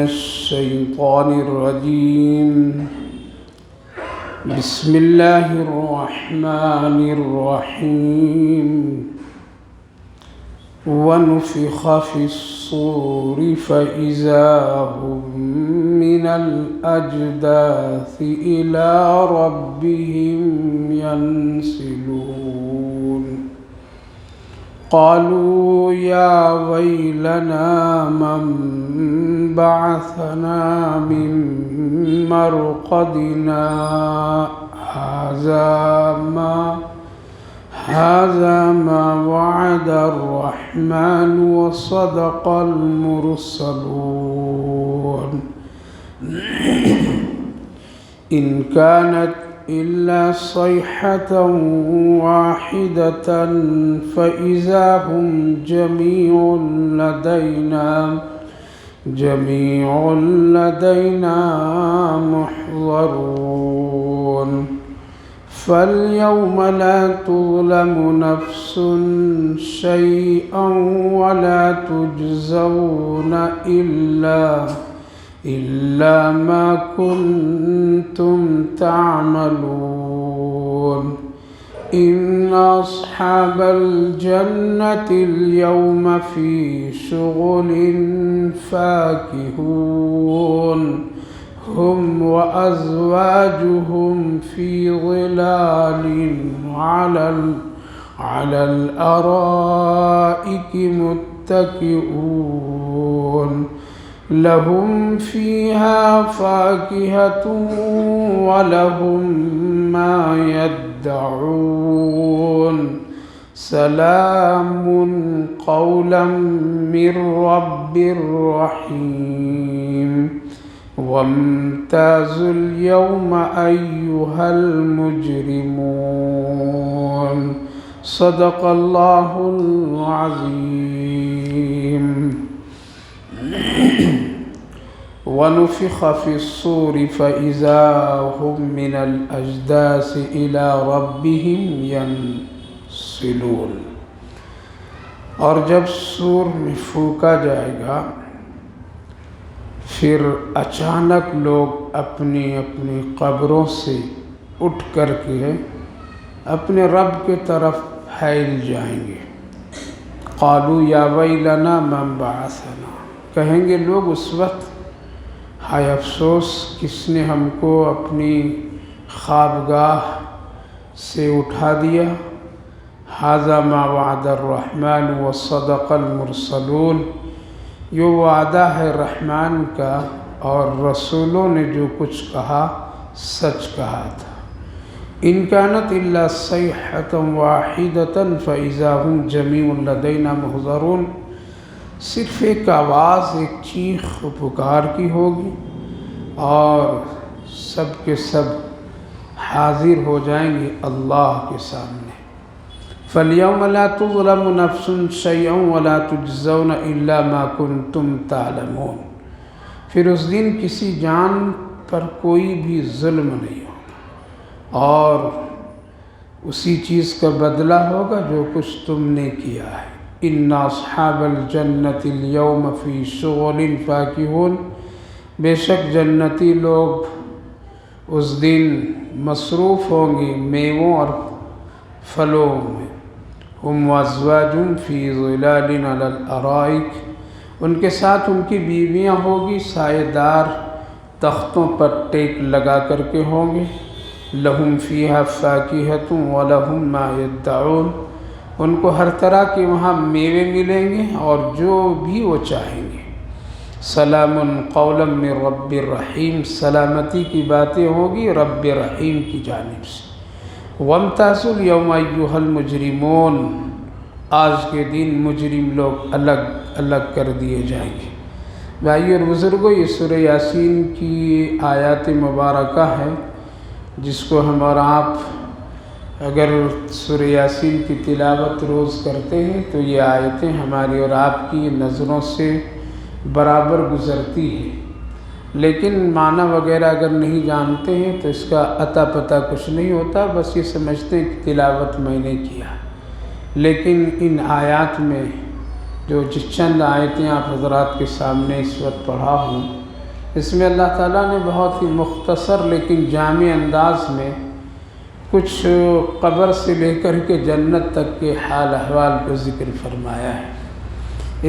الشيطان الرجيم. بسم الله الرحمن الرحيم. ونفخ في الصور فإذا هم من الأجداث إلى ربهم ينسلون. قالوا يا ويلنا من بعثنا من مرقدنا هذا ما وعد الرحمن وصدق المرسلون. إن كانت إلا صيحة واحدة فإذا هم جميع لدينا محضرون. فاليوم لا تظلم نفس شيئا ولا تجزون إلا ما كنتم تعملون. إن أصحاب الجنة اليوم في شغل فاكهون. هم وأزواجهم في ظلال على الأرائك متكئون. لهم فيها فاكهة ولهم ما يدعون. سلام قولا من رب رحيم. وامتازوا اليوم أيها المجرمون. صدق الله العظيم. ونفخ في الصور فإذا هم من الأجداث إلى ربهم ينسلون. اور جب سور میں پھونکا جائے گا پھر اچانک لوگ اپنی اپنی قبروں سے اٹھ کر کے اپنے رب کے طرف پھیل جائیں گے. قالوا یا ویلنا من بعثنا، کہیں گے لوگ اس وقت ہائے افسوس کس نے ہم کو اپنی خوابگاہ سے اٹھا دیا. ھذا ما وعد الرحمن وصدق المرسلون، یہ وعدہ ہے رحمان کا اور رسولوں نے جو کچھ کہا سچ کہا تھا. ان كانت الا صيحة واحدة فإذا هم جميع لدينا محضرون، صرف ایک آواز، ایک چیخ پکار کی ہوگی اور سب کے سب حاضر ہو جائیں گے اللہ کے سامنے. فَالْيَوْمَ لَا تُظْلَمُ نَفْسٌ شَيْئًا وَلَا تُجْزَوْنَ إِلَّا مَا كُنْتُمْ تَعْلَمُونَ. پھر اس دن کسی جان پر کوئی بھی ظلم نہیں ہوگا اور اسی چیز کا بدلہ ہوگا جو کچھ تم نے کیا ہے. ان اصحاب الجنت اليوم فی شغل فاکہون، بے شک جنتی لوگ اس دن مصروف ہوں گے میووں اور پھلوں میں. ہم وازواجہم فی ظلال علی الارائک، ان کے ساتھ ان کی بیویاں ہوگی سائے دار تختوں پر ٹیک لگا کر کے ہوں گے. لہم فیہا فاکہۃ ولہم ما یدعون، ان کو ہر طرح کے وہاں میوے ملیں گے اور جو بھی وہ چاہیں گے. سلام قولا من رب الرحیم، سلامتی کی باتیں ہوگی رب رحیم کی جانب سے. وامتازوا اليوم ایھا المجرمون، آج کے دن مجرم لوگ الگ الگ کر دیے جائیں گے. بھائیو اور بزرگوں، یہ سورہ یاسین کی آیات مبارکہ ہے جس کو ہم اور آپ اگر سورہ یاسین کی تلاوت روز کرتے ہیں تو یہ آیتیں ہماری اور آپ کی نظروں سے برابر گزرتی ہیں. لیکن معنی وغیرہ اگر نہیں جانتے ہیں تو اس کا عطا پتہ کچھ نہیں ہوتا، بس یہ سمجھتے ہیں کہ تلاوت میں نے کیا. لیکن ان آیات میں جو چند آیتیں آپ حضرات کے سامنے اس وقت پڑھا ہوں اس میں اللہ تعالیٰ نے بہت ہی مختصر لیکن جامع انداز میں کچھ قبر سے لے کر کے جنت تک کے حال احوال کو ذکر فرمایا ہے۔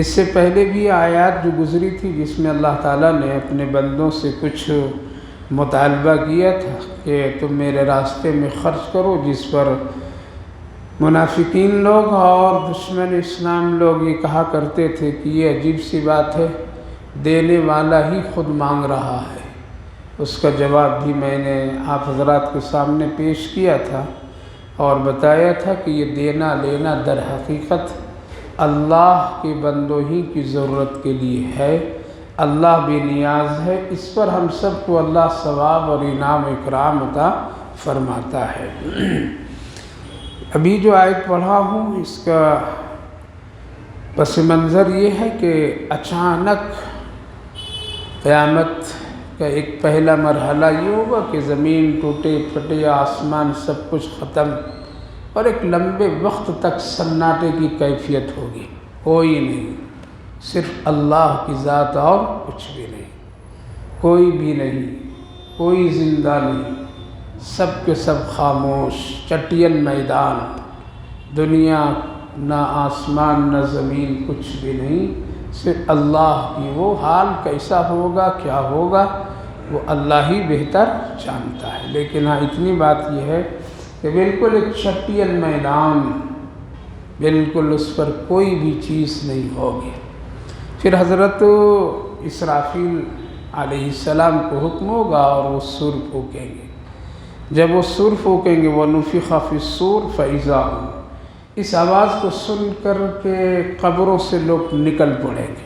اس سے پہلے بھی آیات جو گزری تھی جس میں اللہ تعالیٰ نے اپنے بندوں سے کچھ مطالبہ کیا تھا کہ تم میرے راستے میں خرچ کرو، جس پر منافقین لوگ اور دشمن اسلام لوگ یہ کہا کرتے تھے کہ یہ عجیب سی بات ہے، دینے والا ہی خود مانگ رہا ہے۔ اس کا جواب بھی میں نے آپ حضرات کے سامنے پیش کیا تھا اور بتایا تھا کہ یہ دینا لینا در حقیقت اللہ کے بندوں ہی کی ضرورت کے لیے ہے، اللہ بے نیاز ہے، اس پر ہم سب کو اللہ ثواب اور انعام و اکرام عطا فرماتا ہے۔ ابھی جو آیت پڑھا ہوں اس کا پس منظر یہ ہے کہ اچانک قیامت کا ایک پہلا مرحلہ یہ ہوگا کہ زمین ٹوٹے پھٹے، آسمان سب کچھ ختم، اور ایک لمبے وقت تک سناٹے کی کیفیت ہوگی، کوئی نہیں، صرف اللہ کی ذات اور کچھ بھی نہیں، کوئی بھی نہیں، کوئی زندہ نہیں، سب کے سب خاموش، چٹین میدان، دنیا نہ آسمان نہ زمین، کچھ بھی نہیں، صرف اللہ کی۔ وہ حال کیسا ہوگا، کیا ہوگا، وہ اللہ ہی بہتر جانتا ہے، لیکن ہاں اتنی بات یہ ہے کہ بالکل ایک چٹین میدان، بالکل اس پر کوئی بھی چیز نہیں ہوگی۔ پھر حضرت اسرافیل علیہ السلام کو حکم ہوگا اور وہ سور پھونکیں گے۔ جب وہ سور پھونکیں گے وَنُفِخَ فِي الصُّورِ فَإِذَا هُمْ، اس آواز کو سن کر کے قبروں سے لوگ نکل پڑیں گے،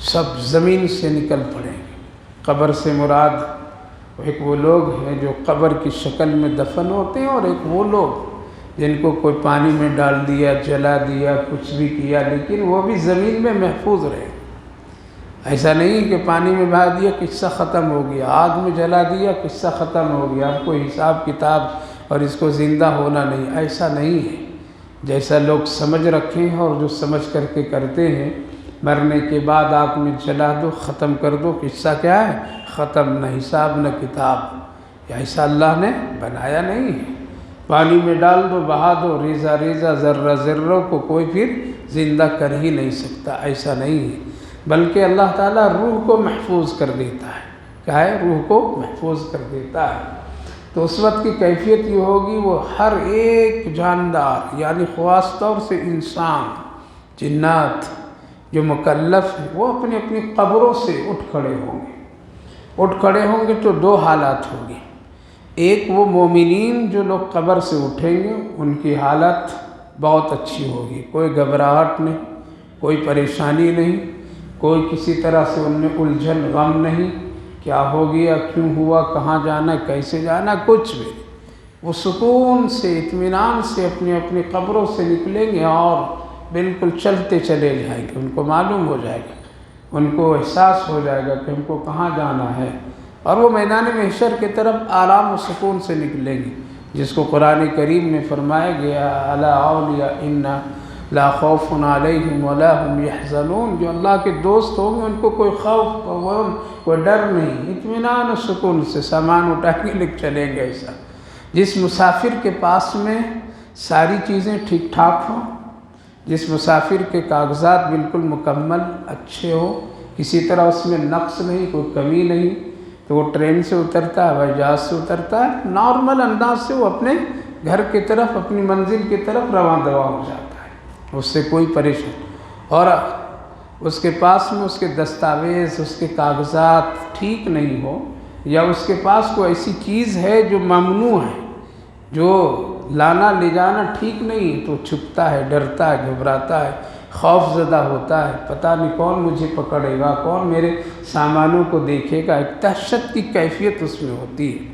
سب زمین سے نکل پڑیں گے۔ قبر سے مراد ایک وہ لوگ ہیں جو قبر کی شکل میں دفن ہوتے ہیں، اور ایک وہ لوگ جن کو کوئی پانی میں ڈال دیا، جلا دیا، کچھ بھی کیا، لیکن وہ بھی زمین میں محفوظ رہے۔ ایسا نہیں کہ پانی میں بہا دیا قصہ ختم ہو گیا، آگ میں جلا دیا قصہ ختم ہو گیا، اب کوئی حساب کتاب اور اس کو زندہ ہونا نہیں، ایسا نہیں ہے۔ جیسا لوگ سمجھ رکھے ہیں اور جو سمجھ کر کے کرتے ہیں، مرنے کے بعد آگ میں جلا دو، ختم کر دو، قصہ کیا ہے، ختم، نہ حساب نہ کتاب۔ ایسا اللہ نے بنایا نہیں ہے۔ پانی میں ڈال دو، بہا دو، ریزہ ریزہ، ذرہ ذرہ کو کوئی پھر زندہ کر ہی نہیں سکتا، ایسا نہیں ہے۔ بلکہ اللہ تعالیٰ روح کو محفوظ کر دیتا ہے، کیا ہے، روح کو محفوظ کر دیتا ہے۔ تو اس وقت کی کیفیت یہ ہوگی، وہ ہر ایک جاندار یعنی خاص طور سے انسان، جنات جو مکلف ہیں، وہ اپنی اپنی قبروں سے اٹھ کھڑے ہوں گے۔ اٹھ کھڑے ہوں گے تو دو حالات ہوں گے، ایک وہ مومنین جو لوگ قبر سے اٹھیں گے ان کی حالت بہت اچھی ہوگی، کوئی گھبراہٹ نہیں، کوئی پریشانی نہیں، کوئی کسی طرح سے ان میں الجھن غم نہیں، کیا ہو گیا، کیوں ہوا، کہاں جانا، کیسے جانا، کچھ بھی۔ وہ سکون سے اطمینان سے اپنی اپنی قبروں سے نکلیں گے اور بالکل چلتے چلے جائیں گے، ان کو معلوم ہو جائے گا، ان کو احساس ہو جائے گا کہ ہم کو کہاں جانا ہے، اور وہ میدان محشر کی طرف آرام و سکون سے نکلیں گے، جس کو قرآن کریم میں فرمایا گیا الا اولیاء لا خوف علیہم ولا هم یحزنون، جو اللہ کے دوست ہوں گے ان کو کوئی خوف کوئی ڈر نہیں، اطمینان و سکون سے سامان اٹھا کے لے چلیں گے۔ ایسا جس مسافر کے پاس میں ساری چیزیں ٹھیک ٹھاک ہوں، جس مسافر کے کاغذات بالکل مکمل اچھے ہوں، کسی طرح اس میں نقص نہیں، کوئی کمی نہیں، تو وہ ٹرین سے اترتا ہے، ہوائی جہاز سے اترتا ہے، نارمل انداز سے وہ اپنے گھر کی طرف، اپنی منزل کی طرف رواں دواں ہو جاتا ہے، اس سے کوئی پریشانی۔ اور اس کے پاس میں اس کے دستاویز، اس کے کاغذات ٹھیک نہیں ہو، یا اس کے پاس کوئی ایسی چیز ہے جو ممنوع ہے، جو لانا لے جانا ٹھیک نہیں، تو چھپتا ہے، ڈرتا ہے، گھبراتا ہے، خوف زدہ ہوتا ہے، پتہ نہیں کون مجھے پکڑے گا، کون میرے سامانوں کو دیکھے گا، ایک دہشت کی کیفیت اس میں ہوتی ہے۔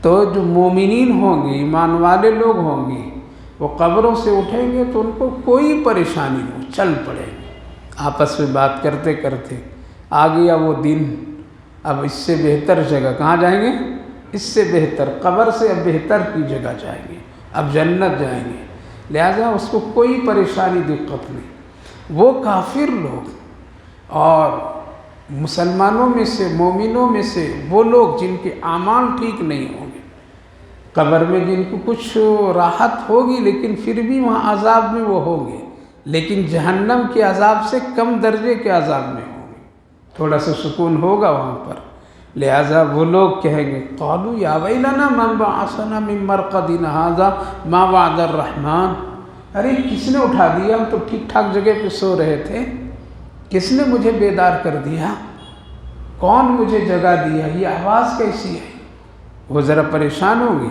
تو جو مومنین ہوں گے، ایمان والے لوگ ہوں گے، وہ قبروں سے اٹھیں گے تو ان کو کوئی پریشانی نہیں، چل پڑیں گے، آپس میں بات کرتے کرتے آ گیا وہ دن، اب اس سے بہتر جگہ کہاں جائیں گے، اس سے بہتر قبر سے اب بہتر کی جگہ جائیں گے، اب جنت جائیں گے، لہذا اس کو کوئی پریشانی دقت نہیں۔ وہ کافر لوگ اور مسلمانوں میں سے، مومنوں میں سے وہ لوگ جن کے اعمال ٹھیک نہیں ہوں گے، قبر میں جن کو کچھ راحت ہوگی لیکن پھر بھی وہاں عذاب میں وہ ہوں گے، لیکن جہنم کے عذاب سے کم درجے کے عذاب میں ہوں گے، تھوڑا سا سکون ہوگا وہاں پر۔ لہٰذا وہ لوگ کہیں گے قالوا یا ویلنا من بعثنا من مرقدنا ھذا ما وعد الرحمن، ارے کس نے اٹھا دیا، ہم تو ٹھیک ٹھاک جگہ پہ سو رہے تھے، کس نے مجھے بیدار کر دیا، کون مجھے جگہ دیا، یہ آواز کیسی ہے؟ وہ ذرا پریشان ہوں گے،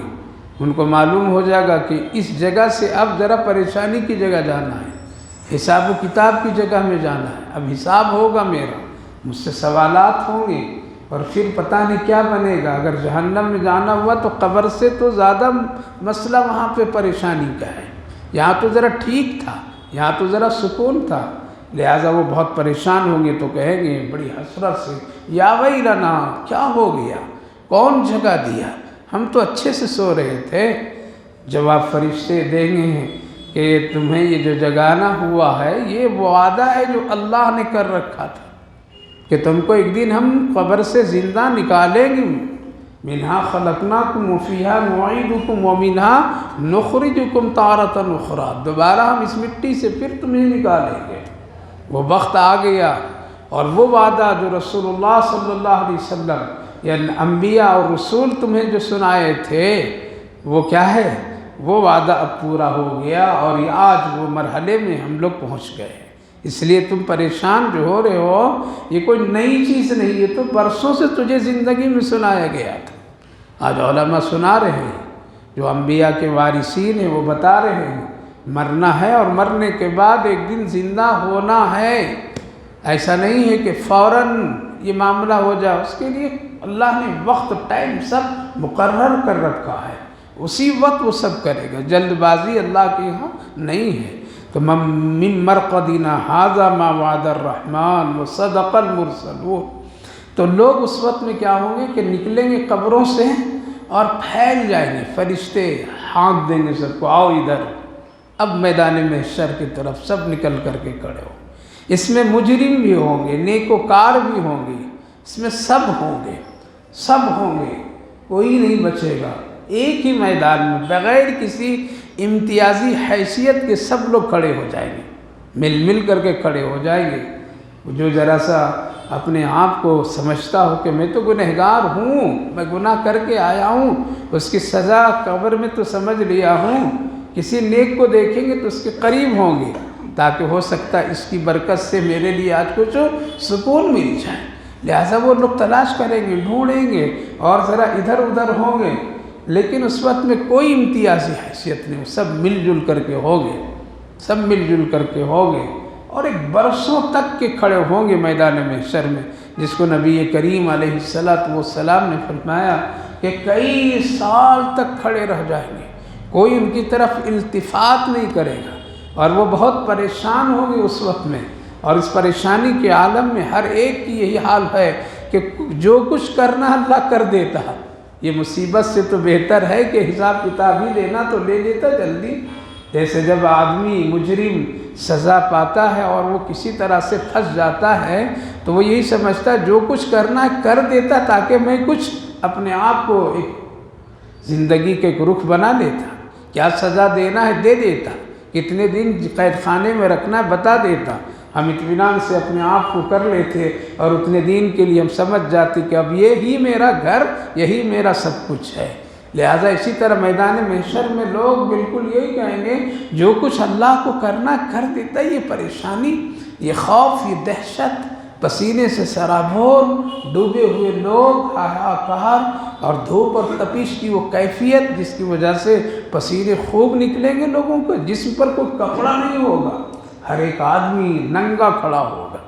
ان کو معلوم ہو جائے گا کہ اس جگہ سے اب ذرا پریشانی کی جگہ جانا ہے، حساب و کتاب کی جگہ میں جانا ہے، اب حساب ہوگا میرا، مجھ سے سوالات ہوں گے، اور پھر پتہ نہیں کیا بنے گا۔ اگر جہنم میں جانا ہوا تو قبر سے تو زیادہ مسئلہ وہاں پہ پریشانی کا ہے، یہاں تو ذرا ٹھیک تھا، یہاں تو ذرا سکون تھا، لہٰذا وہ بہت پریشان ہوں گے تو کہیں گے بڑی حسرت سے یا ویلنا، کیا ہو گیا، کون جگہ دیا، ہم تو اچھے سے سو رہے تھے۔ جواب فرشتے دیں گے کہ تمہیں یہ جو جگانا ہوا ہے یہ وعدہ ہے جو اللہ نے کر رکھا تھا کہ تم کو ایک دن ہم قبر سے زندہ نکالیں گے، منہا خلقناکم وفیہا نعیدکم ومنہا نخرجکم تارۃ اخری، دوبارہ ہم اس مٹی سے پھر تمہیں نکالیں گے۔ وہ وقت آ گیا، اور وہ وعدہ جو رسول اللہ صلی اللہ علیہ وسلم یعنی انبیاء اور رسول تمہیں جو سنائے تھے وہ کیا ہے، وہ وعدہ اب پورا ہو گیا، اور یہ آج وہ مرحلے میں ہم لوگ پہنچ گئے ہیں۔ اس لیے تم پریشان جو ہو رہے ہو، یہ کوئی نئی چیز نہیں، یہ تو برسوں سے تجھے زندگی میں سنایا گیا تھا۔ آج علماء سنا رہے ہیں، جو انبیاء کے وارثین ہیں وہ بتا رہے ہیں مرنا ہے، اور مرنے کے بعد ایک دن زندہ ہونا ہے، ایسا نہیں ہے کہ فوراً یہ معاملہ ہو جائے، اس کے لیے اللہ نے وقت ٹائم سب مقرر کر رکھا ہے، اسی وقت وہ سب کرے گا، جلد بازی اللہ کے یہاں نہیں ہے۔ تو من مرقدنا ھذا ما وعد الرحمن وصدق المرسلون، تو لوگ اس وقت میں کیا ہوں گے کہ نکلیں گے قبروں سے اور پھیل جائیں گے، فرشتے ہانک دیں گے سب کو، آؤ ادھر، اب میدان محشر کی طرف سب نکل کر کے کھڑے ہو۔ اس میں مجرم بھی ہوں گے، نیکوکار بھی ہوں گے، اس میں سب ہوں گے، سب ہوں گے، کوئی نہیں بچے گا، ایک ہی میدان میں بغیر کسی امتیازی حیثیت کے سب لوگ کھڑے ہو جائیں گے، مل کر کے کھڑے ہو جائیں گے۔ جو ذرا سا اپنے آپ کو سمجھتا ہو کہ میں تو گنہگار ہوں، میں گناہ کر کے آیا ہوں، اس کی سزا قبر میں تو سمجھ لیا ہوں، کسی نیک کو دیکھیں گے تو اس کے قریب ہوں گے، تاکہ ہو سکتا ہے اس کی برکت سے میرے لیے آج کچھ سکون مل جائے۔ لہٰذا وہ لوگ تلاش کریں گے، ڈھونڈیں گے، اور ذرا ادھر ادھر ہوں گے، لیکن اس وقت میں کوئی امتیازی حیثیت نہیں، سب مل جل کر کے ہوگے، سب مل جل کر کے ہوگے، اور ایک برسوں تک کے کھڑے ہوں گے میدان محشر میں، جس کو نبی کریم علیہ السلام نے فرمایا کہ کئی سال تک کھڑے رہ جائیں گے، کوئی ان کی طرف التفات نہیں کرے گا، اور وہ بہت پریشان ہوں گے اس وقت میں، اور اس پریشانی کے عالم میں ہر ایک کی یہی حال ہے کہ جو کچھ کرنا اللہ کر دیتا ہے، یہ مصیبت سے تو بہتر ہے کہ حساب کتاب ہی لینا تو لے لیتا جلدی۔ جیسے جب آدمی مجرم سزا پاتا ہے اور وہ کسی طرح سے پھنس جاتا ہے تو وہ یہی سمجھتا ہے جو کچھ کرنا ہے کر دیتا، تاکہ میں کچھ اپنے آپ کو ایک زندگی کے ایک رخ بنا لیتا، کیا سزا دینا ہے دے دیتا، کتنے دن قید خانے میں رکھنا ہے بتا دیتا، ہم اطمینان سے اپنے آپ کو کر لیتے، اور اتنے دن کے لیے ہم سمجھ جاتے کہ اب یہی میرا گھر، یہی میرا سب کچھ ہے۔ لہٰذا اسی طرح میدان محشر میں لوگ بالکل یہی کہیں گے جو کچھ اللہ کو کرنا کر دیتا، یہ پریشانی، یہ خوف، یہ دہشت، پسینے سے سرابور ڈوبے ہوئے لوگ، ہاہاکار اور دھوپ اور تپش کی وہ کیفیت جس کی وجہ سے پسینے خوب نکلیں گے لوگوں کو، جسم پر کوئی کپڑا نہیں ہوگا، ہر ایک آدمی ننگا کھڑا ہوگا،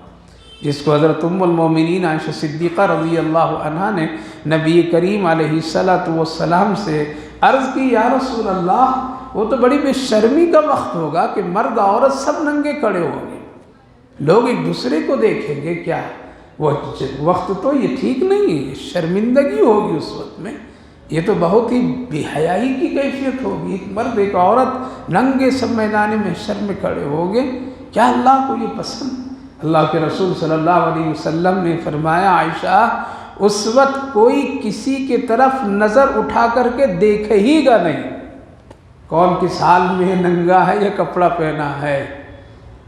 جس کو حضرت ام المومنین عائشہ صدیقہ رضی اللہ عنہا نے نبی کریم علیہ السلام سے عرض کی، یا رسول اللہ وہ تو بڑی بے شرمی کا وقت ہوگا کہ مرد عورت سب ننگے کھڑے ہوں گے، لوگ ایک دوسرے کو دیکھیں گے، کیا وہ وقت تو یہ ٹھیک نہیں ہے، شرمندگی ہوگی اس وقت میں، یہ تو بہت ہی بے حیائی کی کیفیت ہوگی، ایک مرد ایک عورت ننگے سب میدان محشر میں کھڑے ہوں گے، کیا اللہ کو یہ پسند؟ اللہ کے رسول صلی اللہ علیہ وسلم نے فرمایا عائشہ اس وقت کوئی کسی کی طرف نظر اٹھا کر کے دیکھے ہی گا نہیں، کون کس حال میں ننگا ہے یا کپڑا پہنا ہے،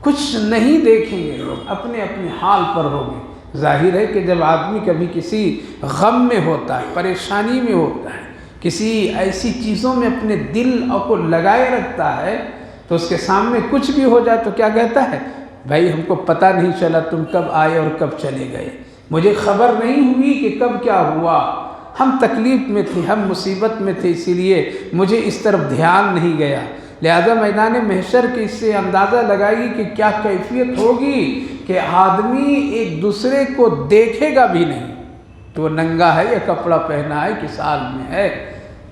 کچھ نہیں دیکھیں گے لوگ، اپنے اپنے حال پر ہوں گے۔ ظاہر ہے کہ جب آدمی کبھی کسی غم میں ہوتا ہے، پریشانی میں ہوتا ہے، کسی ایسی چیزوں میں اپنے دل کو لگائے رکھتا ہے تو اس کے سامنے کچھ بھی ہو جائے تو کیا کہتا ہے؟ بھائی ہم کو پتہ نہیں چلا تم کب آئے اور کب چلے گئے، مجھے خبر نہیں ہوئی کہ کب کیا ہوا، ہم تکلیف میں تھے، ہم مصیبت میں تھے، اسی لیے مجھے اس طرف دھیان نہیں گیا۔ لہذا میدان محشر کے اس سے اندازہ لگائیے کہ کیا کیفیت ہوگی کہ آدمی ایک دوسرے کو دیکھے گا بھی نہیں تو وہ ننگا ہے یا کپڑا پہنا ہے، کس حال میں ہے۔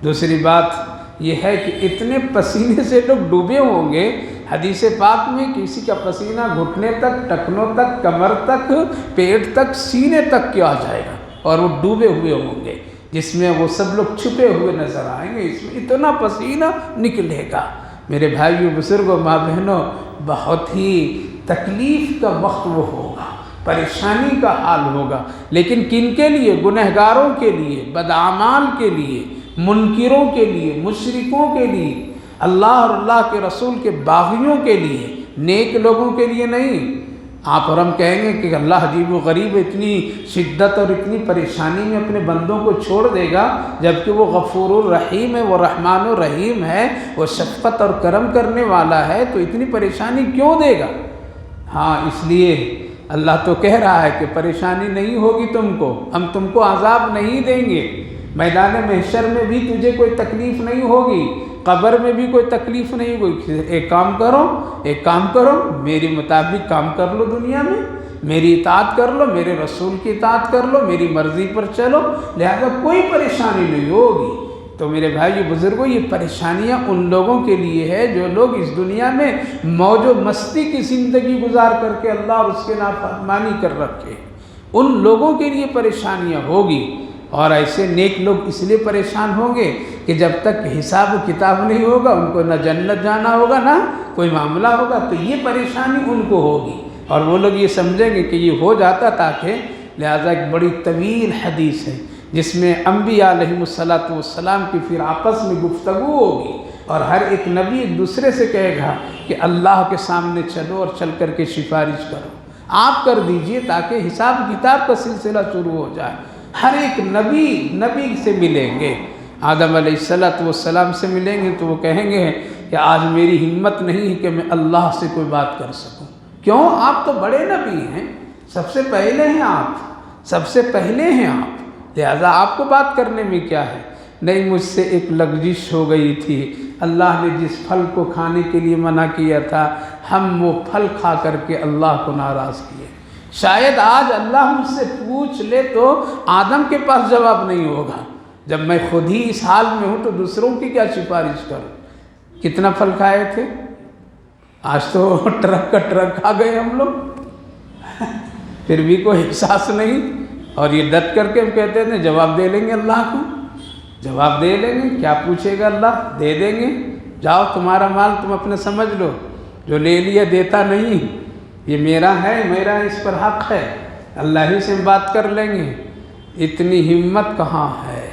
دوسری بات یہ ہے کہ اتنے پسینے سے لوگ ڈوبے ہوں گے، حدیث پاک میں کسی کا پسینہ گھٹنے تک، ٹکنوں تک، کمر تک، پیٹ تک، سینے تک کیا آ جائے گا اور وہ ڈوبے ہوئے ہوں گے، جس میں وہ سب لوگ چھپے ہوئے نظر آئیں گے، اس میں اتنا پسینہ نکلے گا۔ میرے بھائیوں، بزرگوں، ماں بہنوں، بہت ہی تکلیف کا وقت وہ ہوگا، پریشانی کا حال ہوگا، لیکن کن کے لیے؟ گنہگاروں کے لیے، بدعمال کے لیے، منکروں کے لیے، مشرکوں کے لیے، اللہ اور اللہ کے رسول کے باغیوں کے لیے، نیک لوگوں کے لیے نہیں۔ آپ اور ہم کہیں گے کہ اللہ عجیب و غریب اتنی شدت اور اتنی پریشانی میں اپنے بندوں کو چھوڑ دے گا، جبکہ وہ غفور الرحیم ہے، وہ رحمان الرحیم ہے، وہ شفقت اور کرم کرنے والا ہے، تو اتنی پریشانی کیوں دے گا؟ ہاں، اس لیے اللہ تو کہہ رہا ہے کہ پریشانی نہیں ہوگی تم کو، ہم تم کو عذاب نہیں دیں گے، میدان محشر میں بھی تجھے کوئی تکلیف نہیں ہوگی، قبر میں بھی کوئی تکلیف نہیں ہوگی۔ ایک کام کرو، میرے مطابق کام کر لو، دنیا میں میری اطاعت کر لو، میرے رسول کی اطاعت کر لو، میری مرضی پر چلو، لہذا کوئی پریشانی نہیں ہوگی۔ تو میرے بھائی بزرگوں، یہ پریشانیاں ان لوگوں کے لیے ہے جو لوگ اس دنیا میں موج و مستی کی زندگی گزار کر کے اللہ اور اس کے نافرمانی کر رکھے، ان لوگوں کے لیے پریشانیاں ہوگی۔ اور ایسے نیک لوگ اس لیے پریشان ہوں گے کہ جب تک حساب و کتاب نہیں ہوگا ان کو نہ جنت جانا ہوگا نہ کوئی معاملہ ہوگا، تو یہ پریشانی ان کو ہوگی، اور وہ لوگ یہ سمجھیں گے کہ یہ ہو جاتا تاکہ، لہذا ایک بڑی طویل حدیث ہے جس میں انبیاء علیہم السلام کی پھر آپس میں گفتگو ہوگی، اور ہر ایک نبی ایک دوسرے سے کہے گا کہ اللہ کے سامنے چلو اور چل کر کے سفارش کرو، آپ کر دیجئے تاکہ حساب کتاب کا سلسلہ شروع ہو جائے۔ ہر ایک نبی سے ملیں گے، آدم علیہ السلام سے ملیں گے تو وہ کہیں گے کہ آج میری ہمت نہیں ہے کہ میں اللہ سے کوئی بات کر سکوں۔ کیوں؟ آپ تو بڑے نبی ہیں، سب سے پہلے ہیں آپ، لہذا آپ کو بات کرنے میں کیا ہے؟ نہیں، مجھ سے ایک لغزش ہو گئی تھی، اللہ نے جس پھل کو کھانے کے لیے منع کیا تھا، ہم وہ پھل کھا کر کے اللہ کو ناراض کیے۔ شاید آج اللہ مجھ سے پوچھ لے تو آدم کے پاس جواب نہیں ہوگا، جب میں خود ہی اس حال میں ہوں تو دوسروں کی کیا سفارش کروں؟ کتنا پھل کھائے تھے؟ آج تو ٹرک کا ٹرک کھا گئے ہم لوگ، پھر بھی کوئی احساس نہیں، اور یہ ڈٹ کر کے ہم کہتے ہیں جواب دے لیں گے، اللہ کو جواب دے لیں گے، کیا پوچھے گا اللہ؟ دے دیں گے، جاؤ تمہارا مال تم اپنے سمجھ لو، جو لے لیا دیتا نہیں، یہ میرا ہے، میرا اس پر حق ہے، اللہ ہی سے ہم بات کر لیں گے۔ اتنی ہمت کہاں ہے؟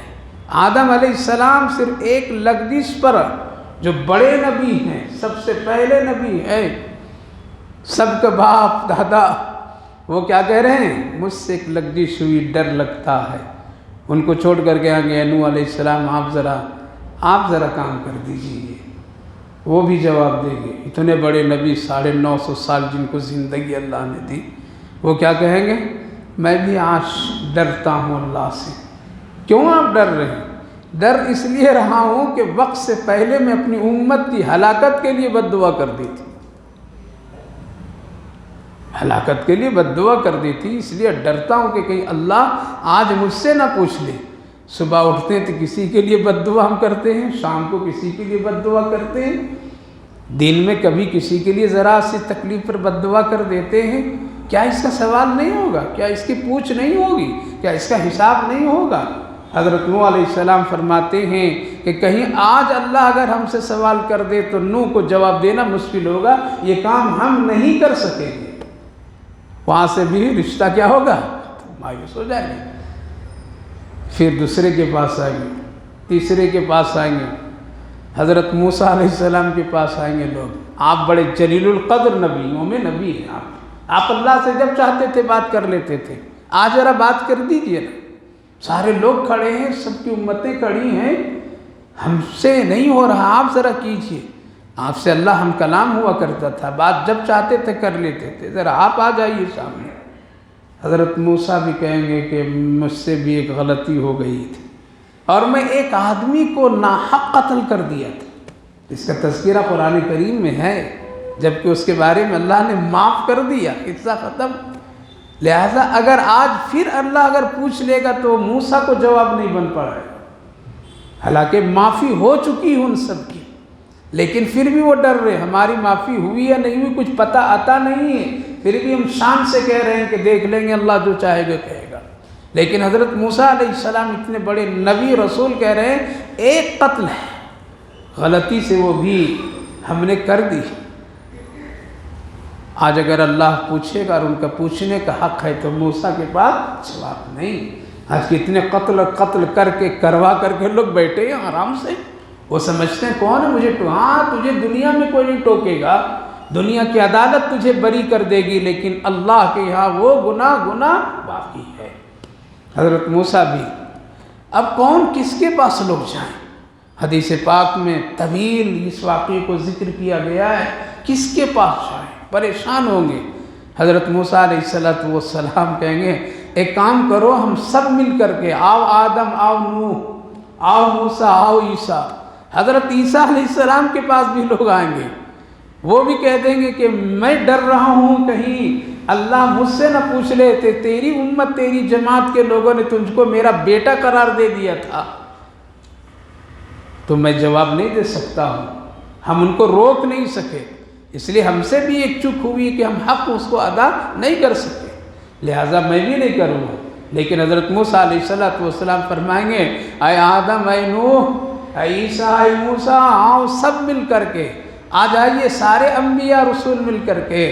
آدم علیہ السلام صرف ایک لغزش پر، جو بڑے نبی ہیں، سب سے پہلے نبی ہے، سب کا باپ دادا، وہ کیا کہہ رہے ہیں؟ مجھ سے ایک لغزش ہوئی، ڈر لگتا ہے، ان کو چھوڑ کر کے آگے نوح علیہ السلام، آپ ذرا کام کر دیجیے، وہ بھی جواب دیں گے۔ اتنے بڑے نبی، 950 سال جن کو زندگی اللہ نے دی، وہ کیا کہیں گے؟ میں بھی آج ڈرتا ہوں اللہ سے۔ کیوں آپ ڈر رہے ہیں؟ ڈر اس لیے رہا ہوں کہ وقت سے پہلے میں اپنی امت کی ہلاکت کے لیے بد دعا کر دی تھی، ہلاکت کے لیے بد دعا کر دی تھی، اس لیے ڈرتا ہوں کہ کہیں اللہ آج مجھ سے نہ پوچھ لے۔ صبح اٹھتے ہیں تو کسی کے لیے بد دعا ہم کرتے ہیں، شام کو کسی کے لیے بد دعا کرتے ہیں، دن میں کبھی کسی کے لیے ذرا سی تکلیف پر بد دعا کر دیتے ہیں۔ کیا اس کا سوال نہیں ہوگا؟ کیا اس کی پوچھ نہیں ہوگی؟ کیا اس کا حساب نہیں ہوگا؟ حضرت نوح علیہ السلام فرماتے ہیں کہ کہیں آج اللہ اگر ہم سے سوال کر دے تو نوح کو جواب دینا مشکل ہوگا، یہ کام ہم نہیں کر سکیں گے۔ وہاں سے بھی رشتہ کیا ہوگا؟ مایوس ہو جائیں گے۔ پھر دوسرے کے پاس آئیں گے، تیسرے کے پاس آئیں گے، حضرت موسیٰ علیہ السلام کے پاس آئیں گے لوگ، آپ بڑے جلیل القدر نبیوں میں نبی ہیں، آپ اللہ سے جب چاہتے تھے بات کر لیتے تھے، آج ذرا بات کر دیجئے نا، سارے لوگ کھڑے ہیں، سب کی امتیں کھڑی ہیں، ہم سے نہیں ہو رہا، آپ ذرا کیجئے۔ آپ سے اللہ ہم کلام ہوا کرتا تھا، بات جب چاہتے تھے کر لیتے تھے، ذرا آپ آ جائیے سامنے۔ حضرت موسیٰ بھی کہیں گے کہ مجھ سے بھی ایک غلطی ہو گئی تھی اور میں ایک آدمی کو ناحق قتل کر دیا تھا۔ اس کا تذکرہ قرآن کریم میں ہے، جبکہ اس کے بارے میں اللہ نے معاف کر دیا، قصہ ختم۔ لہٰذا اگر آج پھر اللہ اگر پوچھ لے گا تو موسیٰ کو جواب نہیں بن پڑا ہے، حالانکہ معافی ہو چکی ہے ان سب کی، لیکن پھر بھی وہ ڈر رہے، ہماری معافی ہوئی یا نہیں ہوئی کچھ پتہ آتا نہیں ہے، پھر بھی ہم شان سے کہہ رہے ہیں کہ دیکھ لیں گے، اللہ جو چاہے گا کہے گا۔ لیکن حضرت موسیٰ علیہ السلام اتنے بڑے نبی رسول کہہ رہے ہیں ایک قتل ہے، غلطی سے وہ بھی ہم نے کر دی۔ آج اگر اللہ پوچھے گا اور ان کا پوچھنے کا حق ہے تو موسیٰ کے پاس جواب نہیں۔ آج کتنے قتل کر کے کروا کر کے لوگ بیٹھے ہیں آرام سے، وہ سمجھتے ہیں کون ہے مجھے تجھے دنیا میں کوئی نہیں ٹوکے گا، دنیا کی عدالت تجھے بری کر دے گی، لیکن اللہ کے یہاں وہ گناہ باقی ہے۔ حضرت موسیٰ بھی، اب کون کس کے پاس لوگ جائیں؟ حدیث پاک میں طویل اس واقعے کو ذکر کیا گیا ہے، کس کے پاس جائیں؟ پریشان ہوں گے۔ حضرت موسیٰ علیہ السلام کہیں گے ایک کام کرو، ہم سب مل کر کے، آؤ آدم، آؤ نوح، آؤ موسیٰ، آؤ عیسیٰ۔ حضرت عیسیٰ علیہ السلام کے پاس بھی لوگ آئیں گے، وہ بھی کہہ دیں گے کہ میں ڈر رہا ہوں کہیں اللہ مجھ سے نہ پوچھ لے، تیری امت تیری جماعت کے لوگوں نے تجھ کو میرا بیٹا قرار دے دیا تھا تو میں جواب نہیں دے سکتا ہوں، ہم ان کو روک نہیں سکے، اس لیے ہم سے بھی ایک چک ہوئی کہ ہم حق اس کو ادا نہیں کر سکے، لہٰذا میں بھی نہیں کروں گا۔ لیکن حضرت موسیٰ علیہ السلام فرمائیں گے اے آدم، اے نوح، اے عیسیٰ، اے موسیٰ، آؤ سب مل کر کے، آ جائیے سارے انبیاء رسول مل کر کے،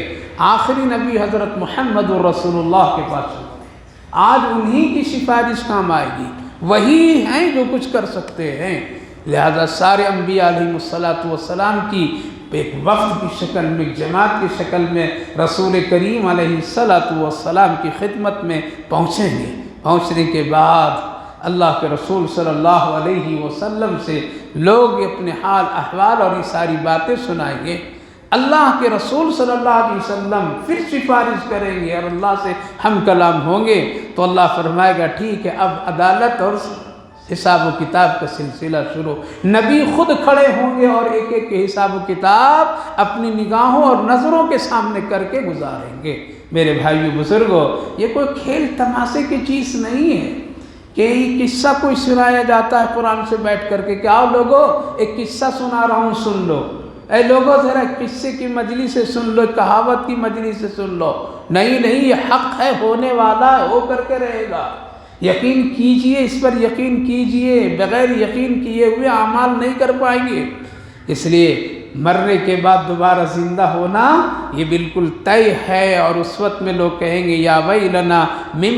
آخری نبی حضرت محمد رسول اللہ کے پاس چلتے ہیں، آج انہی کی سفارش کام آئے گی، وہی ہیں جو کچھ کر سکتے ہیں۔ لہذا سارے انبیاء علیہ السلام کی ایک وفد کی شکل میں، جماعت کی شکل میں رسول کریم علیہ السلام کی خدمت میں پہنچیں گے۔ پہنچنے کے بعد اللہ کے رسول صلی اللہ علیہ وسلم سے لوگ اپنے حال احوال اور یہ ساری باتیں سنائیں گے۔ اللہ کے رسول صلی اللہ علیہ وسلم پھر سفارش کریں گے اور اللہ سے ہم کلام ہوں گے، تو اللہ فرمائے گا ٹھیک ہے، اب عدالت اور حساب و کتاب کا سلسلہ شروع۔ نبی خود کھڑے ہوں گے اور ایک ایک کے حساب و کتاب اپنی نگاہوں اور نظروں کے سامنے کر کے گزاریں گے۔ میرے بھائیو بزرگوں، یہ کوئی کھیل تماشے کی چیز نہیں ہے کہ یہ قصہ کوئی سنایا جاتا ہے قرآن سے بیٹھ کر کے کہ آؤ لوگوں ایک قصہ سنا رہا ہوں سن لو، اے لوگوں ذرا قصے کی مجلس سے سن لو، کہاوت کی مجلس سے سن لو۔ نہیں، یہ حق ہے، ہونے والا ہے، ہو کر کے رہے گا، یقین کیجئے، اس پر یقین کیجئے، بغیر یقین کیے ہوئے اعمال نہیں کر پائیں گے۔ اس لیے مرنے کے بعد دوبارہ زندہ ہونا یہ بالکل طے ہے، اور اس وقت میں لوگ کہیں گے یا ویلنا من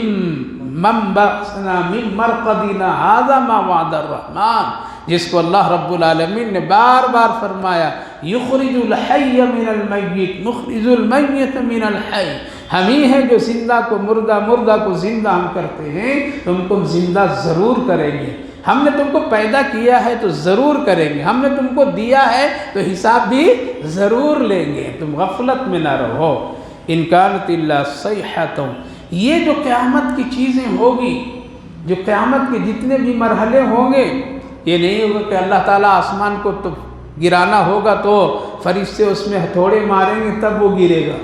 بعثنا من مرقدنا ھذا ما وعد الرحمن، جس کو اللہ رب العالمین نے بار بار فرمایا یخرج الحی من المیت مخرج المیت من الحی، ہم ہی ہیں جو زندہ کو مردہ، مردہ کو زندہ ہم کرتے ہیں، تم کو زندہ ضرور کریں گے، ہم نے تم کو پیدا کیا ہے تو ضرور کریں گے، ہم نے تم کو دیا ہے تو حساب بھی ضرور لیں گے، تم غفلت میں نہ رہو۔ ان کانت الا صیحۃ، یہ جو قیامت کی چیزیں ہوگی، جو قیامت کے جتنے بھی مرحلے ہوں گے، یہ نہیں ہوگا کہ اللہ تعالیٰ آسمان کو تو گرانا ہوگا تو فرشتے اس میں ہتھوڑے ماریں گے تب وہ گرے گا،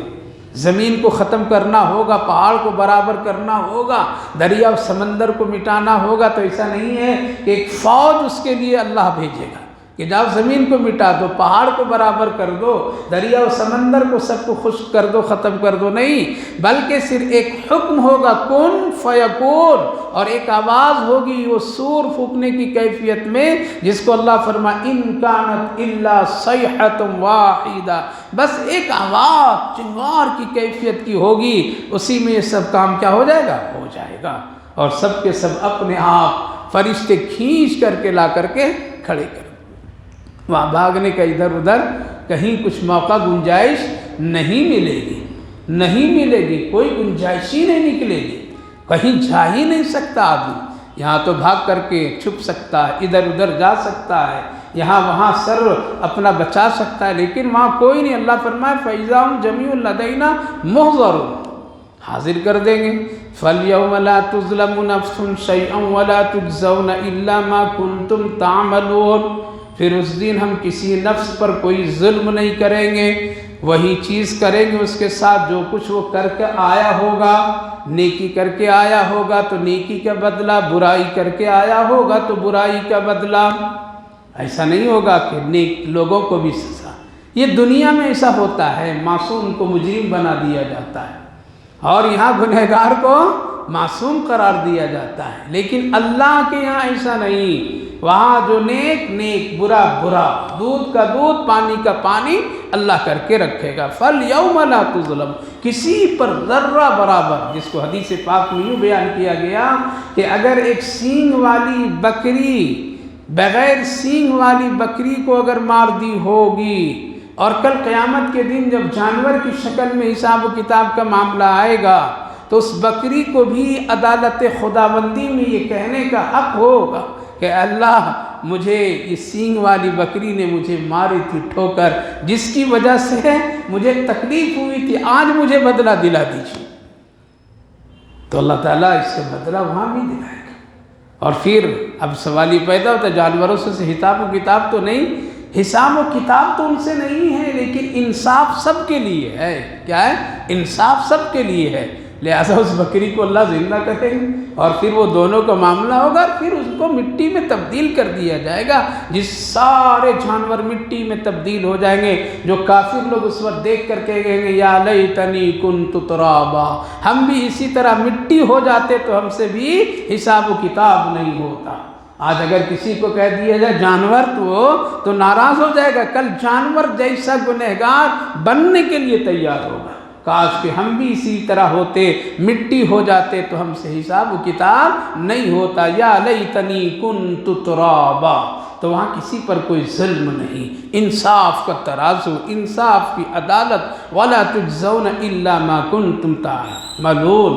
زمین کو ختم کرنا ہوگا، پہاڑ کو برابر کرنا ہوگا، دریا و سمندر کو مٹانا ہوگا، تو ایسا نہیں ہے کہ ایک فوج اس کے لیے اللہ بھیجے گا، کہ جاؤ زمین کو مٹا دو، پہاڑ کو برابر کر دو، دریا و سمندر کو سب کو خشک کر دو، ختم کر دو، نہیں، بلکہ صرف ایک حکم ہوگا کن فیکون، اور ایک آواز ہوگی وہ سور پھونکنے کی کیفیت میں، جس کو اللہ فرمائے ان کانت الا صیحۃ واحدہ، بس ایک آواز چنگار کی کیفیت کی ہوگی، اسی میں یہ سب کام کیا ہو جائے گا؟ ہو جائے گا، اور سب کے سب اپنے آپ فرشتے کھینچ کر کے لا کر کے کھڑے کر، وہاں بھاگنے کا ادھر ادھر کہیں کچھ موقع گنجائش نہیں ملے گی، نہیں ملے گی، کوئی گنجائش ہی نہیں نکلے گی، کہیں جا ہی نہیں سکتا آدمی، یہاں تو بھاگ کر کے چھپ سکتا ہے، ادھر ادھر جا سکتا ہے، یہاں وہاں سر اپنا بچا سکتا ہے، لیکن وہاں کوئی نہیں، اللہ فرمائے فَإِذَا هُمْ جَمِيعٌ لَدَيْنَا مُحْضَرُونَ، حاضر کر دیں گے، فَالْيَوْمَ لَا تُظْلَمُ نَفْسٌ شَيْئًا وَلَا تُجْزَوْنَ إِلَّا مَا كُنْتُمْ تَعْمَلُونَ، پھر اس دن ہم کسی نفس پر کوئی ظلم نہیں کریں گے، وہی چیز کریں گے اس کے ساتھ جو کچھ وہ کر کے آیا ہوگا، نیکی کر کے آیا ہوگا تو نیکی کا بدلہ، برائی کر کے آیا ہوگا تو برائی کا بدلہ، ایسا نہیں ہوگا کہ نیک لوگوں کو بھی سزا، یہ دنیا میں ایسا ہوتا ہے، معصوم کو مجرم بنا دیا جاتا ہے، اور یہاں گنہگار کو معصوم قرار دیا جاتا ہے، لیکن اللہ کے یہاں ایسا نہیں، وہاں جو نیک نیک، برا برا، دودھ کا دودھ، پانی کا پانی اللہ کر کے رکھے گا، فَالْيَوْمَ لَا تُظْلَمُ، کسی پر ذرہ برابر، جس کو حدیث پاک میں یوں بیان کیا گیا کہ اگر ایک سینگ والی بکری بغیر سینگ والی بکری کو اگر مار دی ہوگی، اور کل قیامت کے دن جب جانور کی شکل میں حساب و کتاب کا معاملہ آئے گا تو اس بکری کو بھی عدالت خداوندی میں یہ کہنے کا حق ہوگا کہ اللہ مجھے اس سینگ والی بکری نے مجھے ماری تھی ٹھوکر، جس کی وجہ سے مجھے تکلیف ہوئی تھی، آج مجھے بدلہ دلا دیجیے، تو اللہ تعالیٰ اس کا بدلہ وہاں بھی دلائے گا، اور پھر اب سوال یہ پیدا ہوتا ہے جانوروں سے حساب و کتاب تو نہیں، حساب و کتاب تو ان سے نہیں ہے، لیکن انصاف سب کے لیے ہے، کیا ہے؟ انصاف سب کے لیے ہے، لہٰذا اس بکری کو اللہ زندہ کریں گے، اور پھر وہ دونوں کا معاملہ ہوگا، اور پھر اس کو مٹی میں تبدیل کر دیا جائے گا، جس سارے جانور مٹی میں تبدیل ہو جائیں گے، جو کافر لوگ اس وقت دیکھ کر کے کہیں گے یا لیتنی کنت ترابا، ہم بھی اسی طرح مٹی ہو جاتے تو ہم سے بھی حساب و کتاب نہیں ہوتا۔ آج اگر کسی کو کہہ دیا جائے جانور تو ناراض ہو جائے گا، کل جانور جیسا گنہگار بننے کے لیے تیار ہوگا، کاش کہ ہم بھی اسی طرح ہوتے، مٹی ہو جاتے تو ہم سے حساب و کتاب نہیں ہوتا، یا لیتنی کنت ترابا، تو وہاں کسی پر کوئی ظلم نہیں، انصاف کا ترازو، انصاف کی عدالت، وَلَا تُجْزَوْنَ إِلَّا مَا كُنْتُمْ تَعْمَلُونَ۔